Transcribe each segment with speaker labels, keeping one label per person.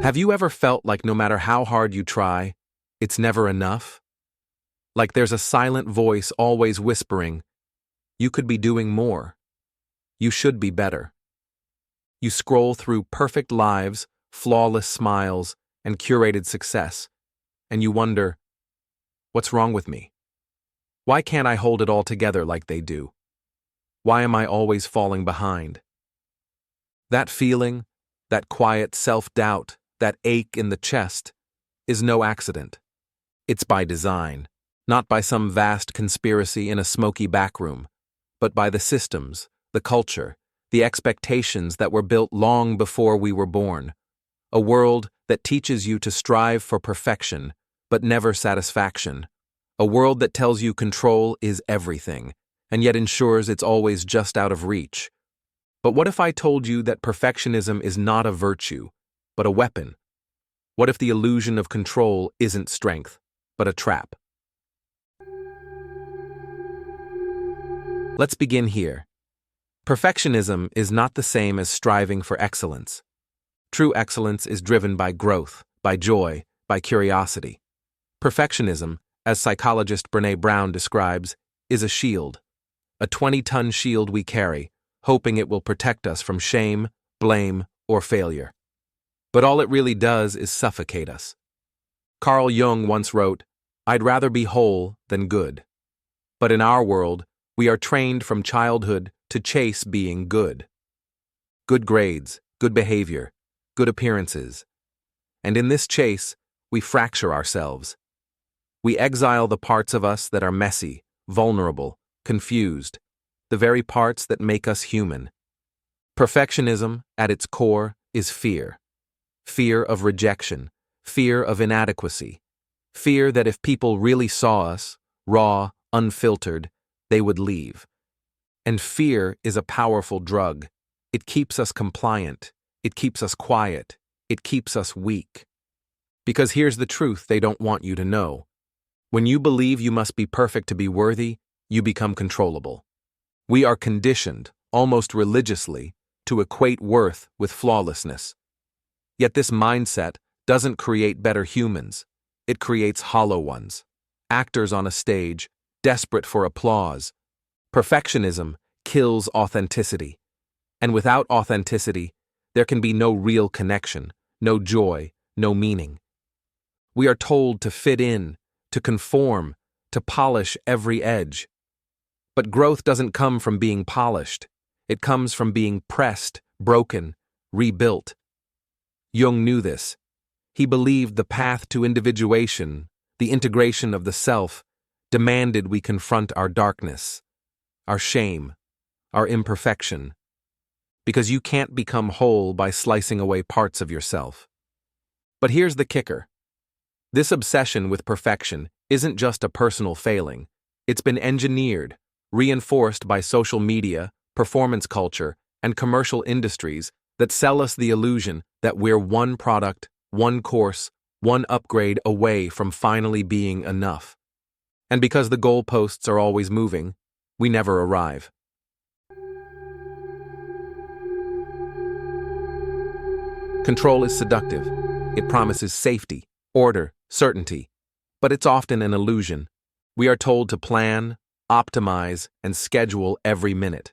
Speaker 1: Have you ever felt like no matter how hard you try, it's never enough? Like there's a silent voice always whispering, you could be doing more. You should be better. You scroll through perfect lives, flawless smiles, and curated success, and you wonder, what's wrong with me? Why can't I hold it all together like they do? Why am I always falling behind? That feeling, that quiet self-doubt, that ache in the chest, is no accident. It's by design, not by some vast conspiracy in a smoky backroom, but by the systems, the culture, the expectations that were built long before we were born. A world that teaches you to strive for perfection, but never satisfaction. A world that tells you control is everything, and yet ensures it's always just out of reach. But what if I told you that perfectionism is not a virtue, but a weapon? What if the illusion of control isn't strength, but a trap? Let's begin here. Perfectionism is not the same as striving for excellence. True excellence is driven by growth, by joy, by curiosity. Perfectionism, as psychologist Brené Brown describes, is a shield. A 20-ton shield we carry, hoping it will protect us from shame, blame, or failure. But all it really does is suffocate us. Carl Jung once wrote, "I'd rather be whole than good." But in our world, we are trained from childhood to chase being good. Good grades, good behavior, good appearances. And in this chase, we fracture ourselves. We exile the parts of us that are messy, vulnerable, confused, the very parts that make us human. Perfectionism, at its core, is fear. Fear of rejection, fear of inadequacy, fear that if people really saw us, raw, unfiltered, they would leave. And fear is a powerful drug. It keeps us compliant, it keeps us quiet, it keeps us weak. Because here's the truth they don't want you to know. When you believe you must be perfect to be worthy, you become controllable. We are conditioned, almost religiously, to equate worth with flawlessness. Yet this mindset doesn't create better humans. It creates hollow ones. Actors on a stage, desperate for applause. Perfectionism kills authenticity. And without authenticity, there can be no real connection, no joy, no meaning. We are told to fit in, to conform, to polish every edge. But growth doesn't come from being polished. It comes from being pressed, broken, rebuilt. Jung knew this. He believed the path to individuation, the integration of the self, demanded we confront our darkness, our shame, our imperfection. Because you can't become whole by slicing away parts of yourself. But here's the kicker. This obsession with perfection isn't just a personal failing. It's been engineered, reinforced by social media, performance culture, and commercial industries that sell us the illusion that we're one product, one course, one upgrade away from finally being enough. And because the goalposts are always moving, we never arrive. Control is seductive. It promises safety, order, certainty. But it's often an illusion. We are told to plan, optimize, and schedule every minute.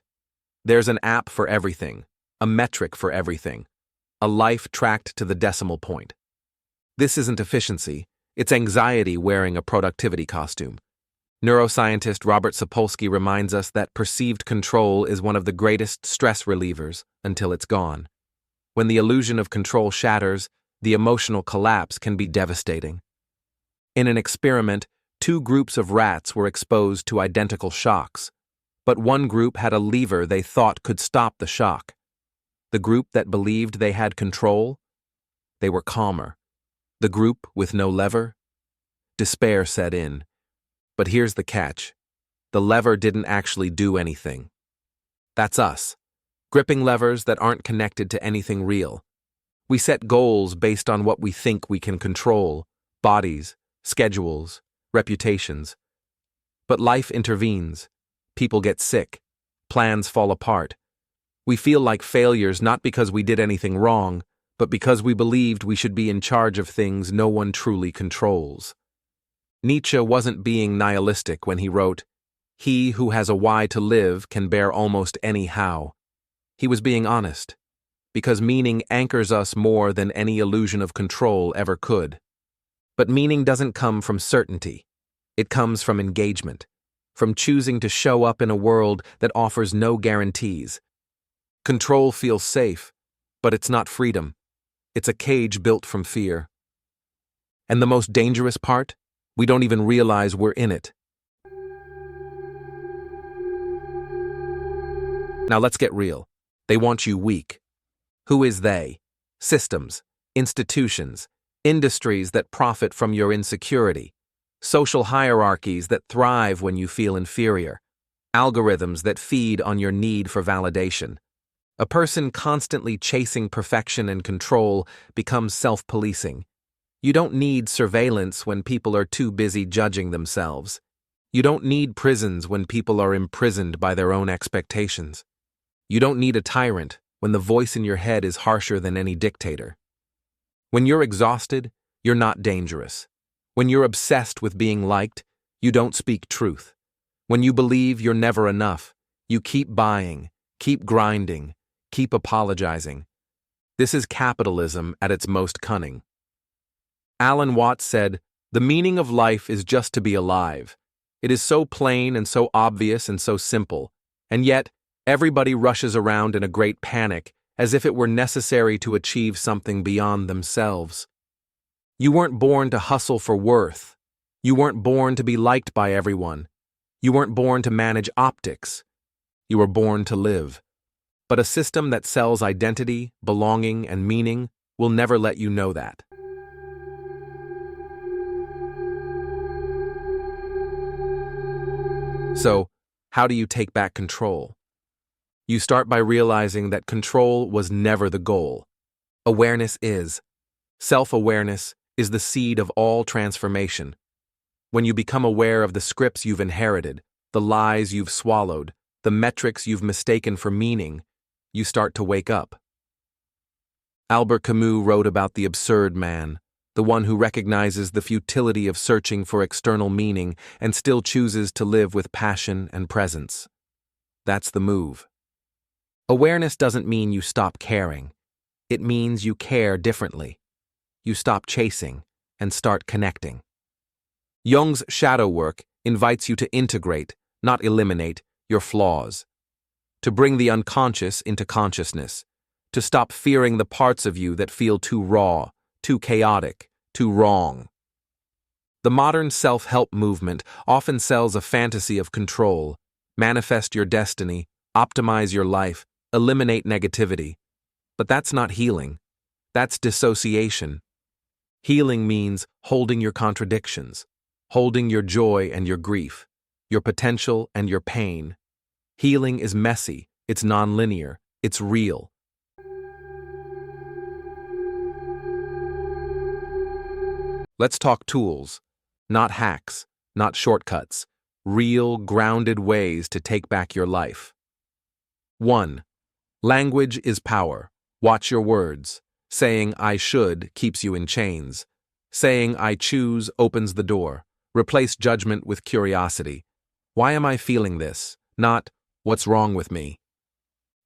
Speaker 1: There's an app for everything, a metric for everything, a life tracked to the decimal point. This isn't efficiency, it's anxiety wearing a productivity costume. Neuroscientist Robert Sapolsky reminds us that perceived control is one of the greatest stress relievers until it's gone. When the illusion of control shatters, the emotional collapse can be devastating. In an experiment, 2 groups of rats were exposed to identical shocks, but one group had a lever they thought could stop the shock. The group that believed they had control, they were calmer. The group with no lever, despair set in. But here's the catch. The lever didn't actually do anything. That's us, gripping levers that aren't connected to anything real. We set goals based on what we think we can control, bodies, schedules, reputations. But life intervenes. People get sick. Plans fall apart. We feel like failures not because we did anything wrong, but because we believed we should be in charge of things no one truly controls. Nietzsche wasn't being nihilistic when he wrote, "He who has a why to live can bear almost any how." He was being honest, because meaning anchors us more than any illusion of control ever could. But meaning doesn't come from certainty. It comes from engagement, from choosing to show up in a world that offers no guarantees. Control feels safe, but it's not freedom. It's a cage built from fear. And the most dangerous part? We don't even realize we're in it. Now let's get real. They want you weak. Who is they? Systems, institutions, industries that profit from your insecurity, social hierarchies that thrive when you feel inferior, algorithms that feed on your need for validation. A person constantly chasing perfection and control becomes self-policing. You don't need surveillance when people are too busy judging themselves. You don't need prisons when people are imprisoned by their own expectations. You don't need a tyrant when the voice in your head is harsher than any dictator. When you're exhausted, you're not dangerous. When you're obsessed with being liked, you don't speak truth. When you believe you're never enough, you keep buying, keep grinding, keep apologizing. This is capitalism at its most cunning. Alan Watts said, "The meaning of life is just to be alive." It is so plain and so obvious and so simple, and yet everybody rushes around in a great panic as if it were necessary to achieve something beyond themselves. You weren't born to hustle for worth. You weren't born to be liked by everyone. You weren't born to manage optics. You were born to live. But a system that sells identity, belonging, and meaning will never let you know that. So, how do you take back control? You start by realizing that control was never the goal. Awareness is. Self-awareness is the seed of all transformation. When you become aware of the scripts you've inherited, the lies you've swallowed, the metrics you've mistaken for meaning, you start to wake up. Albert Camus wrote about the absurd man, the one who recognizes the futility of searching for external meaning and still chooses to live with passion and presence. That's the move. Awareness doesn't mean you stop caring. It means you care differently. You stop chasing and start connecting. Jung's shadow work invites you to integrate, not eliminate, your flaws. To bring the unconscious into consciousness. To stop fearing the parts of you that feel too raw, too chaotic, too wrong. The modern self-help movement often sells a fantasy of control. Manifest your destiny, optimize your life, eliminate negativity. But that's not healing. That's dissociation. Healing means holding your contradictions, holding your joy and your grief, your potential and your pain. Healing is messy, it's nonlinear, it's real. Let's talk tools, not hacks, not shortcuts, real, grounded ways to take back your life. 1. Language is power. Watch your words. Saying "I should" keeps you in chains. Saying "I choose" opens the door. Replace judgment with curiosity. Why am I feeling this? Not, what's wrong with me?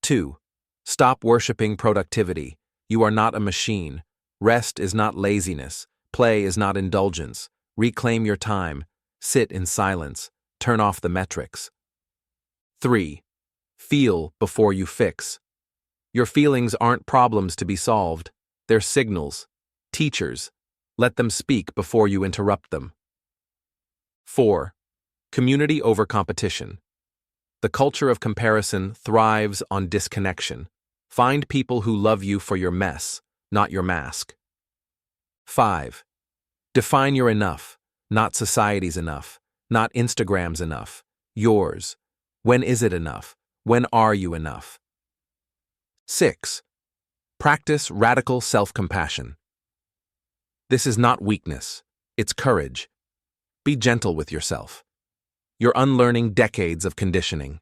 Speaker 1: 2. Stop worshiping productivity. You are not a machine. Rest is not laziness. Play is not indulgence. Reclaim your time. Sit in silence. Turn off the metrics. 3. Feel before you fix. Your feelings aren't problems to be solved. They're signals. Teachers. Let them speak before you interrupt them. 4. Community over competition. The culture of comparison thrives on disconnection. Find people who love you for your mess, not your mask. 5. Define your enough, not society's enough, not Instagram's enough, yours. When is it enough? When are you enough? 6. Practice radical self-compassion. This is not weakness, it's courage. Be gentle with yourself. You're unlearning decades of conditioning.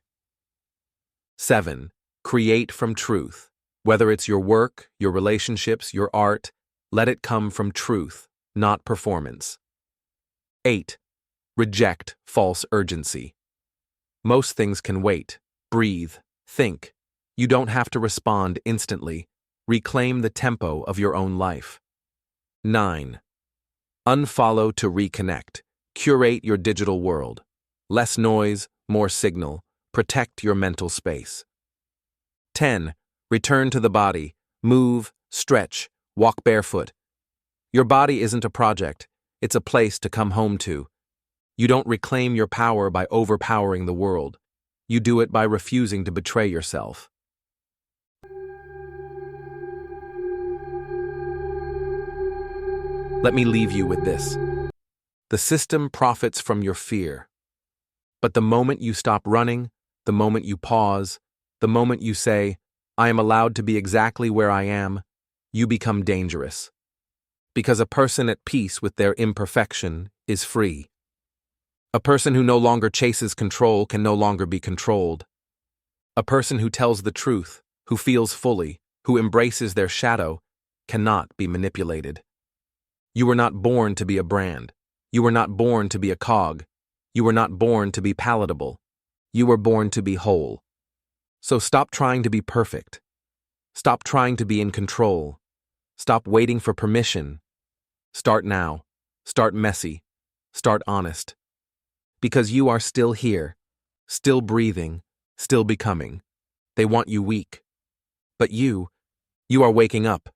Speaker 1: 7. Create from truth. Whether it's your work, your relationships, your art, let it come from truth, not performance. 8. Reject false urgency. Most things can wait. Breathe. Think. You don't have to respond instantly. Reclaim the tempo of your own life. 9. Unfollow to reconnect. Curate your digital world. Less noise, more signal. Protect your mental space. 10. Return to the body. Move, stretch, walk barefoot. Your body isn't a project. It's a place to come home to. You don't reclaim your power by overpowering the world. You do it by refusing to betray yourself. Let me leave you with this. The system profits from your fear. But the moment you stop running, the moment you pause, the moment you say, I am allowed to be exactly where I am, you become dangerous. Because a person at peace with their imperfection is free. A person who no longer chases control can no longer be controlled. A person who tells the truth, who feels fully, who embraces their shadow, cannot be manipulated. You were not born to be a brand. You were not born to be a cog. You were not born to be palatable. You were born to be whole. So stop trying to be perfect. Stop trying to be in control. Stop waiting for permission. Start now. Start messy. Start honest. Because you are still here, still breathing, still becoming. They want you weak. But you are waking up.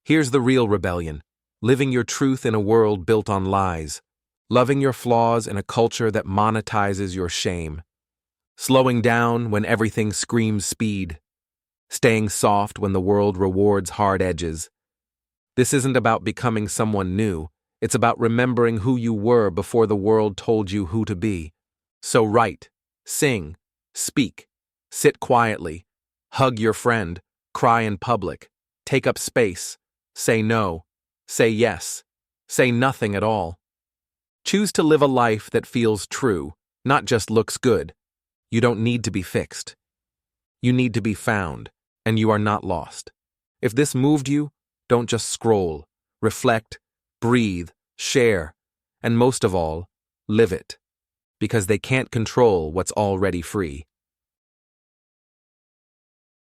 Speaker 1: Here's the real rebellion. Living your truth in a world built on lies. Loving your flaws in a culture that monetizes your shame. Slowing down when everything screams speed. Staying soft when the world rewards hard edges. This isn't about becoming someone new. It's about remembering who you were before the world told you who to be. So write, sing, speak, sit quietly, hug your friend, cry in public, take up space, say no, say yes, say nothing at all. Choose to live a life that feels true, not just looks good. You don't need to be fixed. You need to be found, and you are not lost. If this moved you, don't just scroll, reflect, breathe, share, and most of all, live it. Because they can't control what's already free.